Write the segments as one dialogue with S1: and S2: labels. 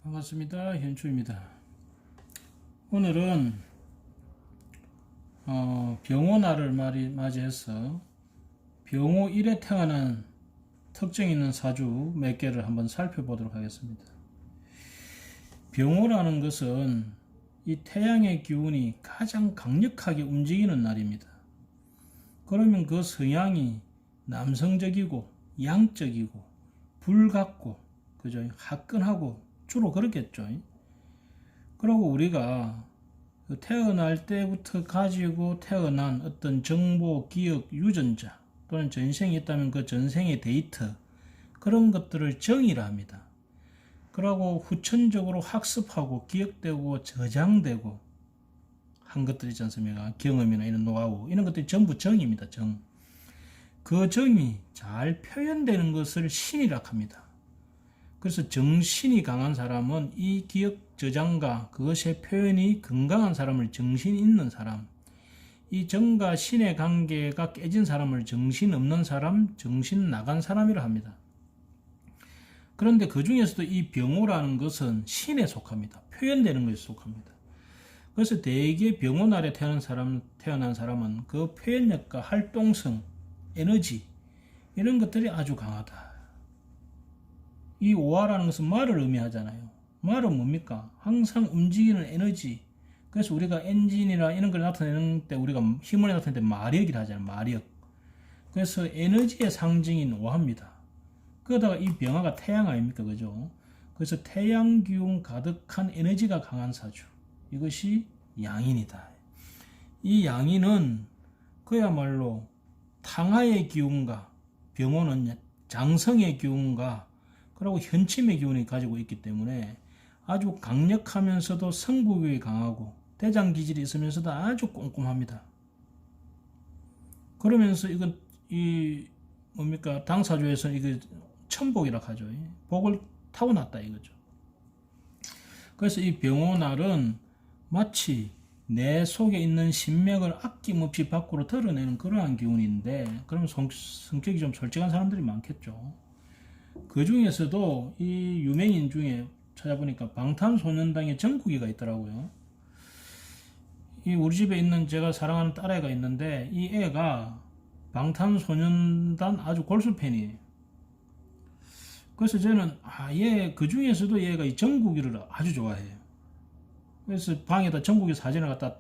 S1: 반갑습니다. 현주입니다. 오늘은 병호날을 맞이해서 병호 1에 태어난 특징 있는 사주 몇 개를 한번 살펴보도록 하겠습니다. 병호라는 것은 이 태양의 기운이 가장 강력하게 움직이는 날입니다. 그러면 그 성향이 남성적이고 양적이고 불같고 그죠? 화끈하고 주로 그렇겠죠. 그리고 우리가 태어날 때부터 가지고 태어난 어떤 정보, 기억, 유전자 또는 전생이 있다면 그 전생의 데이터 그런 것들을 정의라 합니다. 그러고 후천적으로 학습하고 기억되고 저장되고 한 것들 있지 않습니까? 경험이나 이런 노하우 이런 것들이 전부 정입니다. 정. 그 정이 잘 표현되는 것을 신이라 합니다. 그래서 정신이 강한 사람은 이 기억 저장과 그것의 표현이 건강한 사람을 정신 있는 사람, 이 정과 신의 관계가 깨진 사람을 정신 없는 사람, 정신 나간 사람이라 합니다. 그런데 그 중에서도 이 병호라는 것은 신에 속합니다. 표현되는 것에 속합니다. 그래서 대개 병호날에 태어난 사람은 그 표현력과 활동성, 에너지 이런 것들이 아주 강하다. 이 오화라는 것은 말을 의미하잖아요. 말은 뭡니까? 항상 움직이는 에너지. 그래서 우리가 엔진이나 이런 걸 나타내는 때 우리가 힘을 나타낼 때 마력이라 하잖아요. 마력. 그래서 에너지의 상징인 오화입니다. 그러다가 이 병화가 태양 아닙니까? 그죠? 그래서 태양 기운 가득한 에너지가 강한 사주. 이것이 양인이다. 이 양인은 그야말로 탕화의 기운과 병호는 장성의 기운과 그리고 현침의 기운이 가지고 있기 때문에 아주 강력하면서도 성부격이 강하고 대장 기질이 있으면서도 아주 꼼꼼합니다. 그러면서 이건 뭡니까 당사주에서 이거 천복이라 하죠. 복을 타고났다 이거죠. 그래서 이 병호날은 마치 내 속에 있는 신맥을 아낌없이 밖으로 드러내는 그러한 기운인데 그러면 성격이 좀 솔직한 사람들이 많겠죠. 그 중에서도 이 유명인 중에 찾아보니까 방탄소년단의 정국이가 있더라고요. 이 우리 집에 있는 제가 사랑하는 딸애가 있는데 이 애가 방탄소년단 아주 골수 팬이에요. 그래서 저는 얘 그 중에서도 얘가 이 정국이를 아주 좋아해요. 그래서 방에다 정국이 사진을 갖다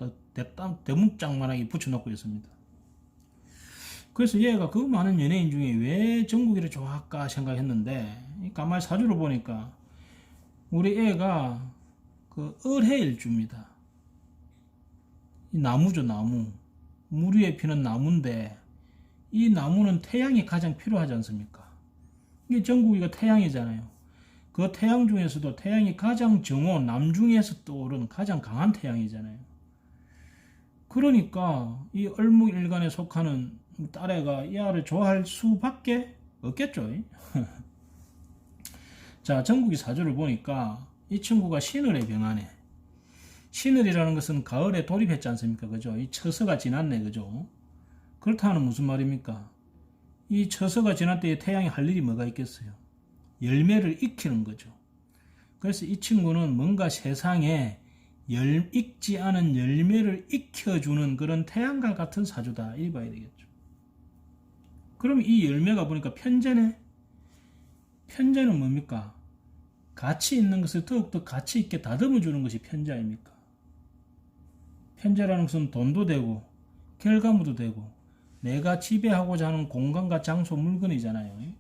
S1: 대문짝만하게 붙여놓고 있습니다. 그래서 얘가 그 많은 연예인 중에 왜 정국이를 좋아할까 생각했는데 가만히 사주를 보니까 우리 애가 그 을해일주입니다. 이 나무죠, 나무. 물 위에 피는 나무인데 이 나무는 태양이 가장 필요하지 않습니까? 이게 정국이가 태양이잖아요. 그 태양 중에서도 태양이 가장 정오, 남중에서 떠오른 가장 강한 태양이잖아요. 그러니까 이 을목일간에 속하는 딸애가 이 아를 좋아할 수밖에 없겠죠. 자, 정국이 사주를 보니까 이 친구가 신을에 병하네. 신을이라는 것은 가을에 돌입했지 않습니까? 그죠? 이 처서가 지났네. 그죠? 그렇다면 무슨 말입니까? 이 처서가 지날 때에 태양이 할 일이 뭐가 있겠어요? 열매를 익히는 거죠. 그래서 이 친구는 뭔가 세상에 익지 않은 열매를 익혀주는 그런 태양과 같은 사주다. 이리 봐야 되겠죠. 그럼 이 열매가 보니까 편재네. 편재는 뭡니까? 가치 있는 것을 더욱더 가치 있게 다듬어 주는 것이 편재 아닙니까? 편재라는 것은 돈도 되고 결과물도 되고 내가 지배하고자 하는 공간과 장소 물건이잖아요.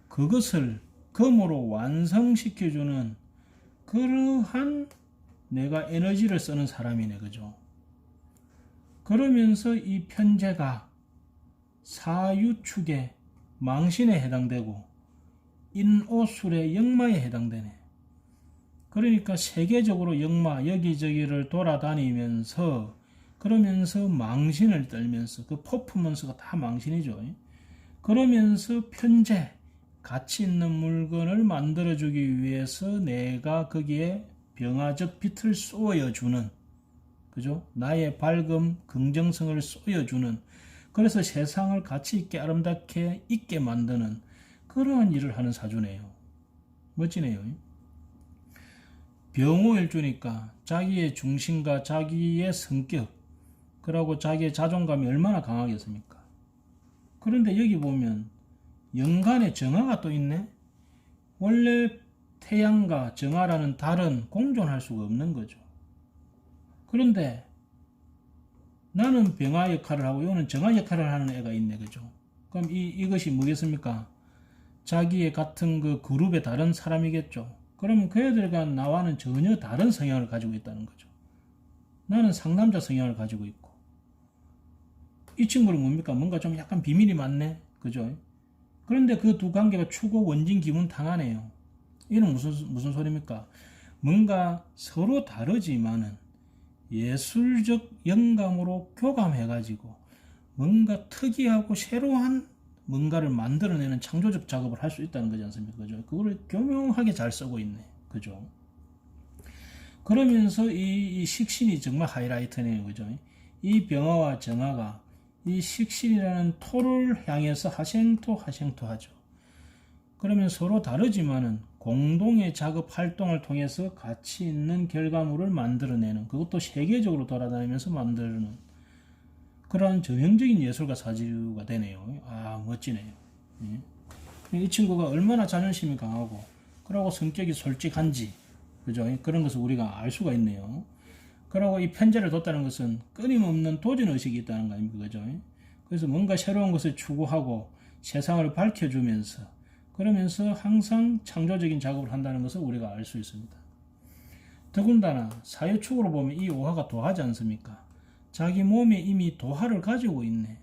S1: 그것을 검으로 완성시켜주는 그러한 내가 에너지를 쓰는 사람이네. 그죠? 그러면서 이 편재가 사유축의 망신에 해당되고 인오술의 역마에 해당되네. 그러니까 세계적으로 역마 여기저기를 돌아다니면서 그러면서 망신을 떨면서 그 퍼포먼스가 다 망신이죠. 그러면서 편재 가치 있는 물건을 만들어주기 위해서 내가 거기에 병화적 빛을 쏘여주는 그죠? 나의 밝음, 긍정성을 쏘여주는 그래서 세상을 가치 있게 아름답게 있게 만드는 그러한 일을 하는 사주네요. 멋지네요. 병호일주니까 자기의 중심과 자기의 성격, 그리고 자기의 자존감이 얼마나 강하겠습니까? 그런데 여기 보면 연간에 정화가 또 있네. 원래 태양과 정화라는 달은 공존할 수가 없는 거죠. 그런데 나는 병화 역할을 하고 이거는 정화 역할을 하는 애가 있네, 그죠? 그럼 이것이 뭐겠습니까? 자기의 같은 그 그룹의 다른 사람이겠죠. 그러면 그 애들과 나와는 전혀 다른 성향을 가지고 있다는 거죠. 나는 상남자 성향을 가지고 있고, 이 친구는 뭡니까? 뭔가 좀 약간 비밀이 많네, 그죠? 그런데 그 두 관계가 추고 원진 기분 당하네요. 이는 무슨 소리입니까? 뭔가 서로 다르지만은 예술적 영감으로 교감해가지고 뭔가 특이하고 새로운 뭔가를 만들어내는 창조적 작업을 할 수 있다는 거지 않습니까? 그죠? 그거를 교묘하게 잘 쓰고 있네. 그죠? 그러면서 이 식신이 정말 하이라이트네요. 그죠? 이 병화와 정화가 이 식신이라는 토를 향해서 하생토 하죠. 그러면 서로 다르지만은 공동의 작업 활동을 통해서 가치 있는 결과물을 만들어내는, 그것도 세계적으로 돌아다니면서 만드는 그러한 전형적인 예술가 사주가 되네요. 아, 멋지네요. 예. 이 친구가 얼마나 자존심이 강하고 그러고 성격이 솔직한지, 그죠? 그런 것을 우리가 알 수가 있네요. 그러고 이 편제를 뒀다는 것은 끊임없는 도전 의식이 있다는 거 아닙니까? 그죠? 그래서 뭔가 새로운 것을 추구하고 세상을 밝혀주면서 그러면서 항상 창조적인 작업을 한다는 것을 우리가 알 수 있습니다. 더군다나 사유축으로 보면 이 오화가 도화지 않습니까? 자기 몸에 이미 도화를 가지고 있네.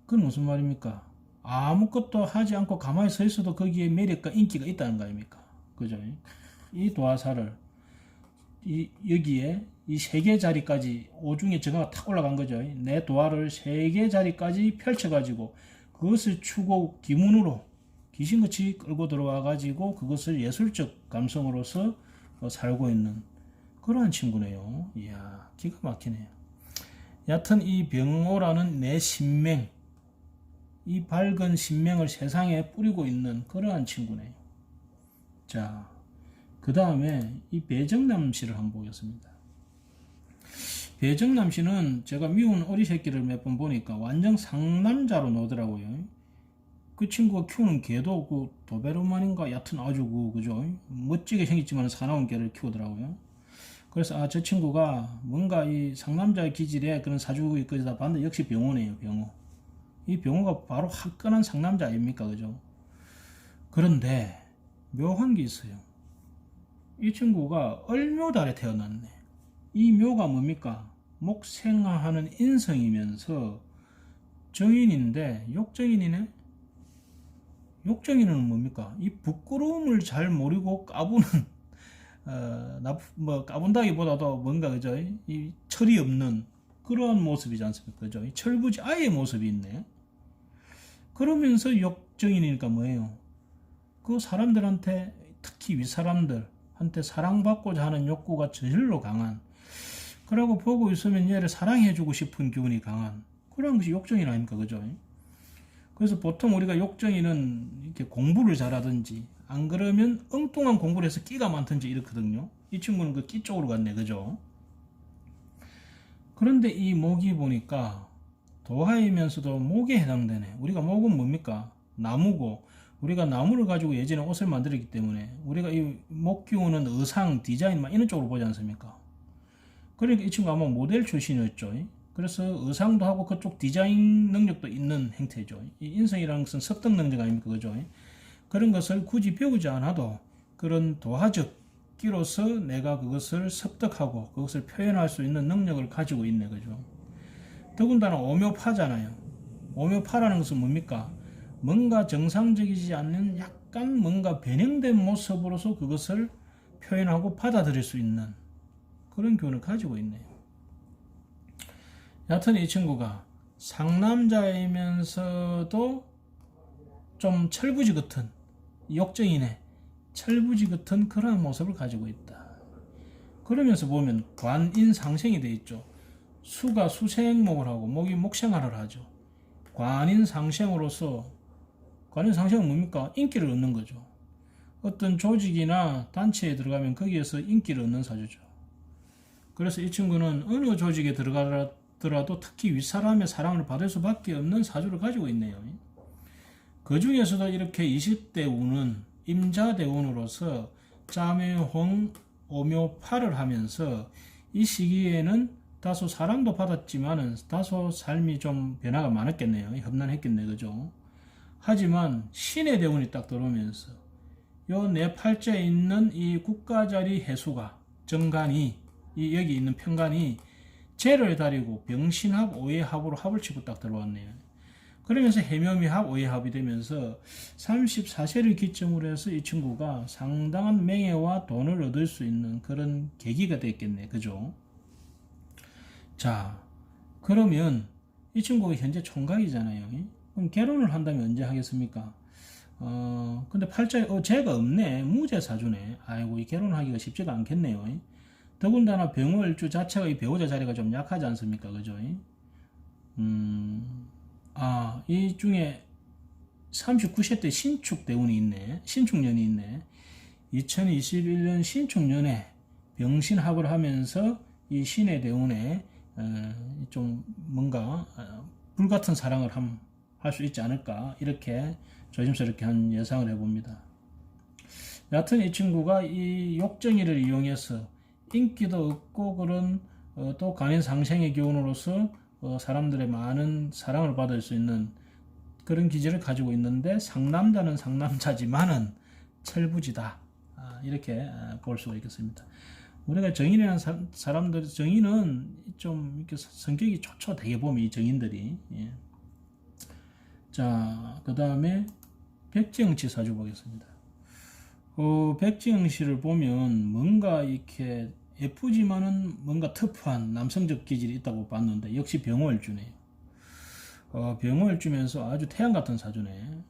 S1: 그건 무슨 말입니까? 아무것도 하지 않고 가만히 서 있어도 거기에 매력과 인기가 있다는 거 아닙니까? 그죠? 이 도화사를 여기에 이 3개 자리까지 오중에 정화가 탁 올라간 거죠. 내 도화를 3개 자리까지 펼쳐가지고 그것을 추고 기문으로 귀신같이 끌고 들어와 가지고 그것을 예술적 감성으로서 살고 있는 그러한 친구네요. 이야, 기가 막히네요. 여하튼 이 병호라는 내 신명, 이 밝은 신명을 세상에 뿌리고 있는 그러한 친구네요. 자, 그 다음에 이 배정남 씨를 한번 보겠습니다. 배정남 씨는 제가 미운 어리 새끼를 몇 번 보니까 완전 상남자로 나오더라고요. 그 친구가 키우는 개도 그 도베르만인가 얕은 아주 그죠? 멋지게 생겼지만 사나운 개를 키우더라고요. 그래서 저 친구가 뭔가 이 상남자 기질의 그런 사주가 거기다 봤는데 역시 병호네요, 병호. 이 병호가 바로 화끈한 상남자 아닙니까, 그죠? 그런데 묘한 게 있어요. 이 친구가 을묘달에 태어났네. 이 묘가 뭡니까? 목생화하는 인성이면서 정인인데 욕정인이네. 욕정인은 뭡니까? 이 부끄러움을 잘 모르고 까부는 까분다기보다도 뭔가 그죠? 이 철이 없는 그러한 모습이지 않습니까? 그죠? 이 철부지아의 모습이 있네. 그러면서 욕정인이니까 뭐예요? 그 사람들한테 특히 윗사람들한테 사랑받고자 하는 욕구가 저절로 강한, 그러고 보고 있으면 얘를 사랑해주고 싶은 기운이 강한 그런 것이 욕정인 아닙니까? 그죠? 그래서 보통 우리가 욕정이는 이렇게 공부를 잘하든지 안 그러면 엉뚱한 공부를 해서 끼가 많든지 이렇거든요. 이 친구는 그 끼 쪽으로 갔네, 그죠? 그런데 이 목이 보니까 도화이면서도 목에 해당되네. 우리가 목은 뭡니까? 나무고, 우리가 나무를 가지고 예전에 옷을 만들었기 때문에 우리가 이 목 기운은 의상, 디자인 막 이런 쪽으로 보지 않습니까? 그러니까 이 친구 아마 모델 출신이었죠. 그래서 의상도 하고 그쪽 디자인 능력도 있는 형태죠. 이 인성이라는 것은 습득 능력 아닙니까? 그죠? 그런 것을 굳이 배우지 않아도 그런 도화적 끼로서 내가 그것을 습득하고 그것을 표현할 수 있는 능력을 가지고 있네. 그죠? 더군다나 오묘파잖아요. 오묘파라는 것은 뭡니까? 뭔가 정상적이지 않는 약간 뭔가 변형된 모습으로서 그것을 표현하고 받아들일 수 있는 그런 교훈을 가지고 있네요. 여하튼 이 친구가 상남자이면서도 좀 철부지 같은 욕정이네. 철부지 같은 그러한 모습을 가지고 있다. 그러면서 보면 관인상생이 되어 있죠. 수가 수생목을 하고 목이 목생활을 하죠. 관인상생으로서, 관인상생은 뭡니까? 인기를 얻는 거죠. 어떤 조직이나 단체에 들어가면 거기에서 인기를 얻는 사주죠. 그래서 이 친구는 어느 조직에 들어가더라도 특히 윗사람의 사랑을 받을 수밖에 없는 사주를 가지고 있네요. 그 중에서도 이렇게 20대 운은 임자대운으로서 자묘홍 오묘파를 하면서 이 시기에는 다소 사랑도 받았지만은 다소 삶이 좀 변화가 많았겠네요. 험난했겠네, 그죠? 하지만 신의 대운이 딱 들어오면서 요 내 팔자에 있는 이 국가자리 해수가 정간이 이 여기 있는 편간이 재를 다리고 병신합 오해합으로 합을 치고 딱 들어왔네요. 그러면서 해묘미합 오해합이 되면서 34세를 기점으로 해서 이 친구가 상당한 명예와 돈을 얻을 수 있는 그런 계기가 됐겠네, 그죠? 자, 그러면 이 친구가 현재 총각이잖아요. 그럼 결혼을 한다면 언제 하겠습니까? 근데 팔자에 재가 없네. 무재사주네. 아이고, 이 결혼하기가 쉽지가 않겠네요. 더군다나 병월주 자체가 이 배우자 자리가 좀 약하지 않습니까? 그죠? 이 중에 39세 때 신축대운이 있네. 신축년이 있네. 2021년 신축년에 병신합을 하면서 이 신의 대운에 좀 뭔가 불같은 사랑을 할 수 있지 않을까, 이렇게 조심스럽게 한 예상을 해봅니다. 여하튼 이 친구가 이 욕정이를 이용해서 인기도 얻고 그런 또 간인상생의 기운으로서 사람들의 많은 사랑을 받을 수 있는 그런 기질을 가지고 있는데, 상남자는 상남자지만은 철부지다, 이렇게 볼 수가 있겠습니다. 우리가 정인이라는 사람들, 정인은 좀 이렇게 성격이 좋죠. 되게 보면 이 정인들이. 예. 자, 그 다음에 백지영씨 사주 보겠습니다. 백지영씨를 보면 뭔가 이렇게 예쁘지만은 뭔가 터프한 남성적 기질이 있다고 봤는데, 역시 병월주네요. 병월주면서 아주 태양 같은 사주네.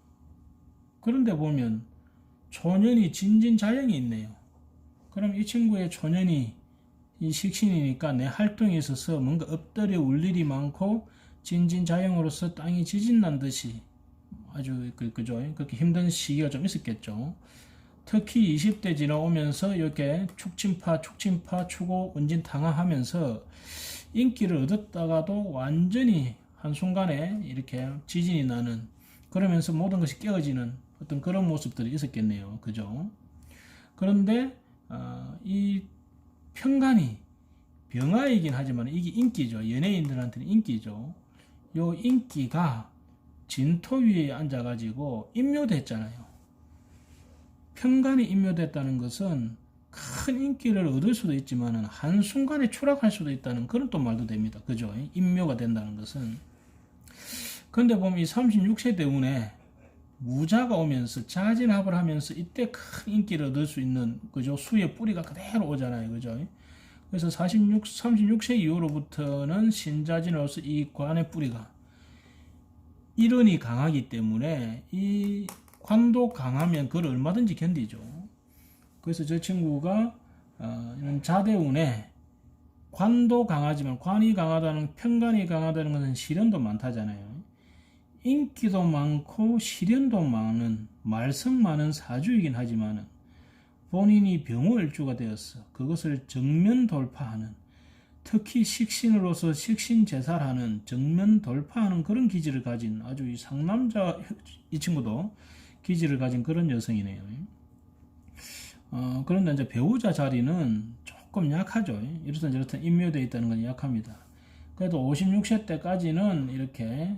S1: 그런데 보면 초년이 진진자영이 있네요. 그럼 이 친구의 초년이 이 식신이니까 내 활동에 있어서 뭔가 엎드려 울 일이 많고 진진자영으로서 땅이 지진난 듯이 아주 그죠? 그렇게 힘든 시기가 좀 있었겠죠. 특히 20대 지나오면서 이렇게 축진파, 추고, 운진탕화하면서 인기를 얻었다가도 완전히 한순간에 이렇게 지진이 나는, 그러면서 모든 것이 깨어지는 어떤 그런 모습들이 있었겠네요. 그죠? 그런데 이 편간이 병화이긴 하지만 이게 인기죠. 연예인들한테는 인기죠. 요 인기가 진토 위에 앉아가지고 임묘됐잖아요. 편간이 임묘됐다는 것은 큰 인기를 얻을 수도 있지만 한순간에 추락할 수도 있다는 그런 또 말도 됩니다. 그죠? 임묘가 된다는 것은. 근데 보면 이 36세 대운에 무자가 오면서 자진합을 하면서 이때 큰 인기를 얻을 수 있는, 그죠? 수의 뿌리가 그대로 오잖아요. 그죠? 그래서 36세 이후로부터는 신자진으로서 이 관의 뿌리가 일원이 강하기 때문에 이 관도 강하면 그걸 얼마든지 견디죠. 그래서 저 친구가 자대운에 관도 강하지만, 관이 강하다는, 편관이 강하다는 것은 시련도 많다잖아요. 인기도 많고 시련도 많은, 말썽 많은 사주이긴 하지만 본인이 병월주가 되어서 그것을 정면 돌파하는, 특히 식신으로서 식신제살하는, 정면 돌파하는 그런 기질을 가진 아주 이 상남자, 이 친구도 기질을 가진 그런 여성이네요. 그런데 이제 배우자 자리는 조금 약하죠. 이렇든 저렇든 임묘되어 있다는 건 약합니다. 그래도 56세 때까지는 이렇게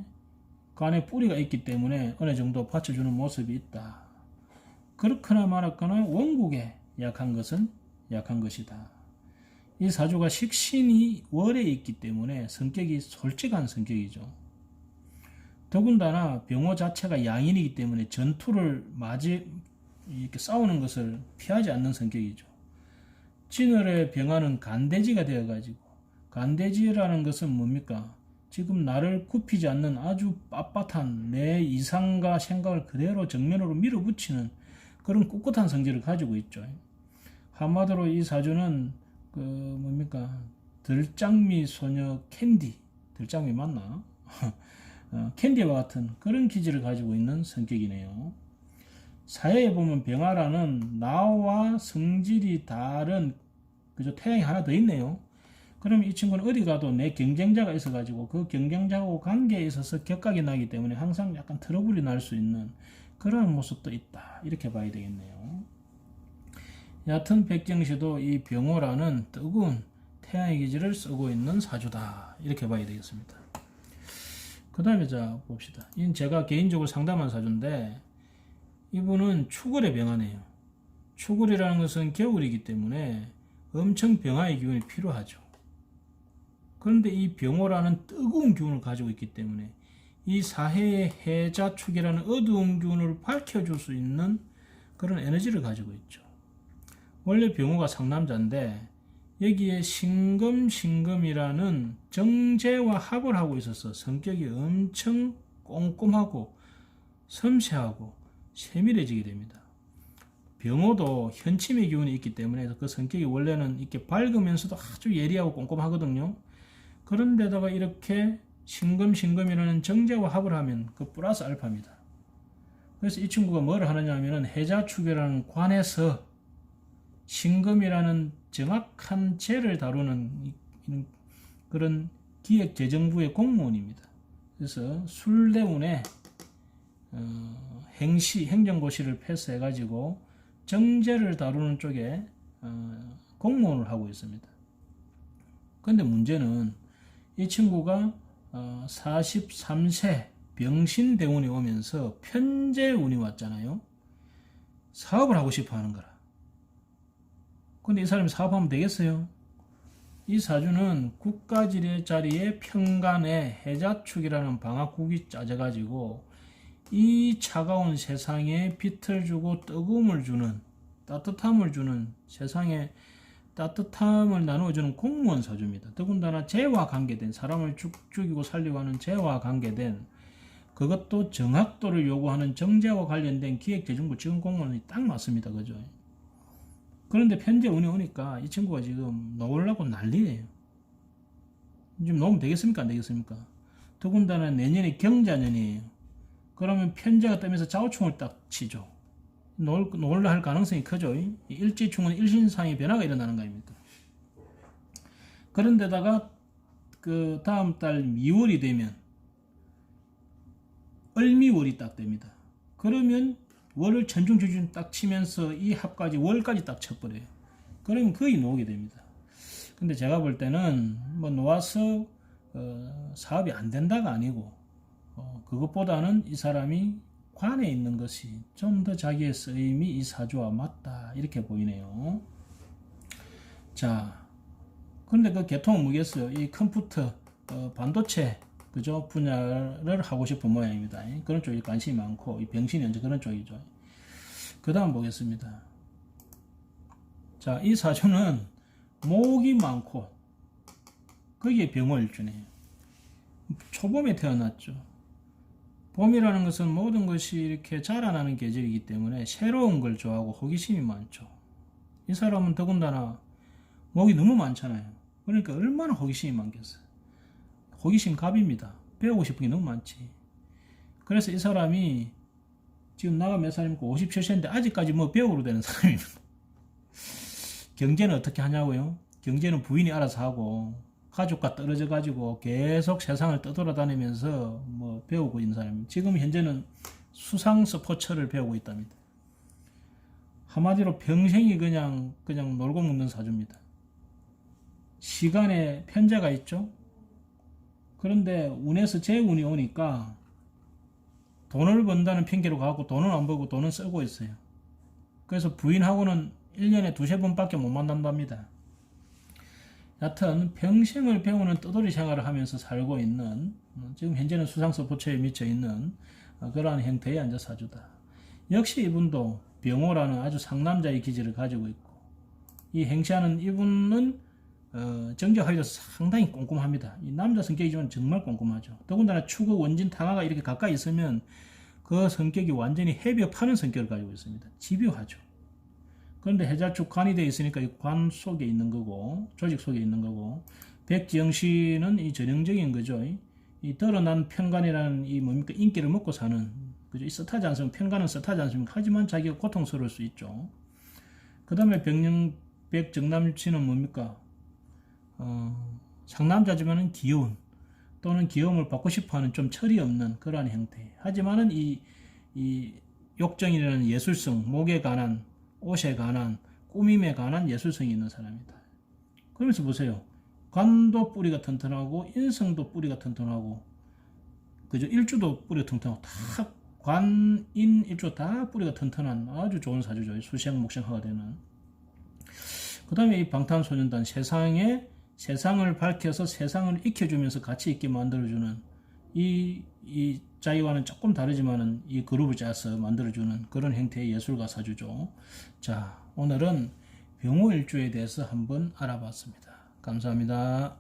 S1: 간에 뿌리가 있기 때문에 어느 정도 받쳐주는 모습이 있다. 그렇거나 말았거나 원국에 약한 것은 약한 것이다. 이 사주가 식신이 월에 있기 때문에 성격이 솔직한 성격이죠. 더군다나 병호 자체가 양인이기 때문에 전투를 이렇게 싸우는 것을 피하지 않는 성격이죠. 진월의 병화는 간대지가 되어가지고, 간대지라는 것은 뭡니까? 지금 나를 굽히지 않는 아주 빳빳한 내 이상과 생각을 그대로 정면으로 밀어붙이는 그런 꿋꿋한 성질을 가지고 있죠. 한마디로 이 사주는 들장미 소녀 캔디, 들장미 맞나? 캔디와 같은 그런 기질을 가지고 있는 성격이네요. 사회에 보면 병화라는 나와 성질이 다른 그죠 태양이 하나 더 있네요. 그럼 이 친구는 어디 가도 내 경쟁자가 있어가지고 그 경쟁자하고 관계에 있어서 격각이 나기 때문에 항상 약간 트러블이 날 수 있는 그런 모습도 있다. 이렇게 봐야 되겠네요. 얕은 백경시도 이 병호라는 뜨거운 태양의 기질을 쓰고 있는 사주다. 이렇게 봐야 되겠습니다. 그 다음에 자 봅시다. 이건 제가 개인적으로 상담한 사주인데 이분은 축월의 병화네요. 축월이라는 것은 겨울이기 때문에 엄청 병화의 기운이 필요하죠. 그런데 이 병호라는 뜨거운 기운을 가지고 있기 때문에 이 사해의 해자축이라는 어두운 기운을 밝혀줄 수 있는 그런 에너지를 가지고 있죠. 원래 병호가 상남자인데 여기에 신금이라는 정제와 합을 하고 있어서 성격이 엄청 꼼꼼하고 섬세하고 세밀해지게 됩니다. 병호도 현침의 기운이 있기 때문에 그 성격이 원래는 이렇게 밝으면서도 아주 예리하고 꼼꼼하거든요. 그런데다가 이렇게 신금이라는 정제와 합을 하면 그 플러스 알파입니다. 그래서 이 친구가 뭘 하느냐 하면은 해자축이라는 관에서 신금이라는 정확한 재를 다루는 그런 기획재정부의 공무원입니다. 그래서 술대운에 행정고시를 패스해가지고 정제를 다루는 쪽에 공무원을 하고 있습니다. 근데 문제는 이 친구가 43세 병신대운이 오면서 편재운이 왔잖아요. 사업을 하고 싶어 하는 거라. 근데 이 사람이 사업하면 되겠어요? 이 사주는 국가지례 자리에 편간에 해자축이라는 방학국이 짜져가지고 이 차가운 세상에 빛을 주고 뜨거움을 주는 따뜻함을 주는 세상에 따뜻함을 나누어주는 공무원 사주입니다. 더군다나 재와 관계된 사람을 죽이고 살리고 하는 재와 관계된 그것도 정확도를 요구하는 정제와 관련된 기획재정부 지금 공무원이 딱 맞습니다. 그죠? 그런데 편제 운이 오니까 이 친구가 지금 놓으려고 난리예요. 지금 놓으면 되겠습니까? 안 되겠습니까? 더군다나 내년이 경자년이에요. 그러면 편제가 뜨면서 좌우충을 딱 치죠. 놓으려 할 가능성이 크죠. 일지충은 일신상의 변화가 일어나는 거 아닙니까? 그런데다가 그 다음 달 미월이 되면 을미월이 딱 됩니다. 그러면 월을 천중지준 딱 치면서 이 합까지 월까지 딱 쳐버려요. 그러면 거의 놓게 됩니다. 근데 제가 볼 때는 뭐 놓아서 사업이 안 된다가 아니고 그것보다는 이 사람이 관에 있는 것이 좀 더 자기의 쓰임이 이 사주와 맞다 이렇게 보이네요. 자, 그런데 그 계통은 뭐겠어요? 이 컴퓨터 반도체 그죠 분야를 하고 싶은 모양입니다. 그런 쪽에 관심이 많고 이 병신이 언제 그런 쪽이죠. 그 다음 보겠습니다. 자, 이 사주는 목이 많고 거기에 병월일주네요. 초봄에 태어났죠. 봄이라는 것은 모든 것이 이렇게 자라나는 계절이기 때문에 새로운 걸 좋아하고 호기심이 많죠. 이 사람은 더군다나 목이 너무 많잖아요. 그러니까 얼마나 호기심이 많겠어요. 호기심 갑입니다. 배우고 싶은 게 너무 많지. 그래서 이 사람이 지금 나가 몇 살입니까? 57세인데 아직까지 뭐 배우로 되는 사람입니다. 경제는 어떻게 하냐고요? 경제는 부인이 알아서 하고 가족과 떨어져 가지고 계속 세상을 떠돌아다니면서 뭐 배우고 있는 사람입니다. 지금 현재는 수상 스포츠를 배우고 있답니다. 한마디로 평생이 그냥 놀고 먹는 사주입니다. 시간에 편제가 있죠. 그런데 운에서 재운이 오니까 돈을 번다는 핑계로 가고 돈은 안 벌고 돈은 쓰고 있어요. 그래서 부인하고는 1년에 두세 번밖에 못 만난답니다. 여하튼 평생을 배우는 떠돌이 생활을 하면서 살고 있는 지금 현재는 수상 스포츠에 미쳐 있는 그러한 형태의 앉아 사주다. 역시 이분도 병호라는 아주 상남자의 기질을 가지고 있고 이 행시하는 이분은 정제화에서 상당히 꼼꼼합니다. 이 남자 성격이지만 정말 꼼꼼하죠. 더군다나 축의 원진 탕화가 이렇게 가까이 있으면 그 성격이 완전히 헤벼파는 성격을 가지고 있습니다. 집요하죠. 그런데 해자축 관이 되어 있으니까 이 관 속에 있는 거고 조직 속에 있는 거고 백지영씨는 이 전형적인 거죠. 이 드러난 편관이라는 이 뭡니까 인기를 먹고 사는 그죠? 떳하지 않습니까? 평가는 떳하지 않습니까? 하지만 자기가 고통스러울 수 있죠. 그 다음에 백정남치는 뭡니까? 상남자지만은 귀여운 또는 귀여움을 받고 싶어하는 좀 철이 없는 그러한 형태. 하지만은 이 욕정이라는 예술성, 목에 관한, 옷에 관한, 꾸밈에 관한 예술성이 있는 사람이다. 그러면서 보세요. 관도 뿌리가 튼튼하고 인성도 뿌리가 튼튼하고 그죠? 일주도 뿌리가 튼튼하고 다 관, 인, 일주 다 뿌리가 튼튼한 아주 좋은 사주죠. 수생, 목생화가 되는. 그 다음에 이 방탄소년단 세상을 밝혀서 세상을 익혀주면서 같이 있게 만들어주는 이 자기와는 조금 다르지만은 이 그룹을 짜서 만들어주는 그런 형태의 예술가 사주죠. 자, 오늘은 병호일주에 대해서 한번 알아봤습니다. 감사합니다.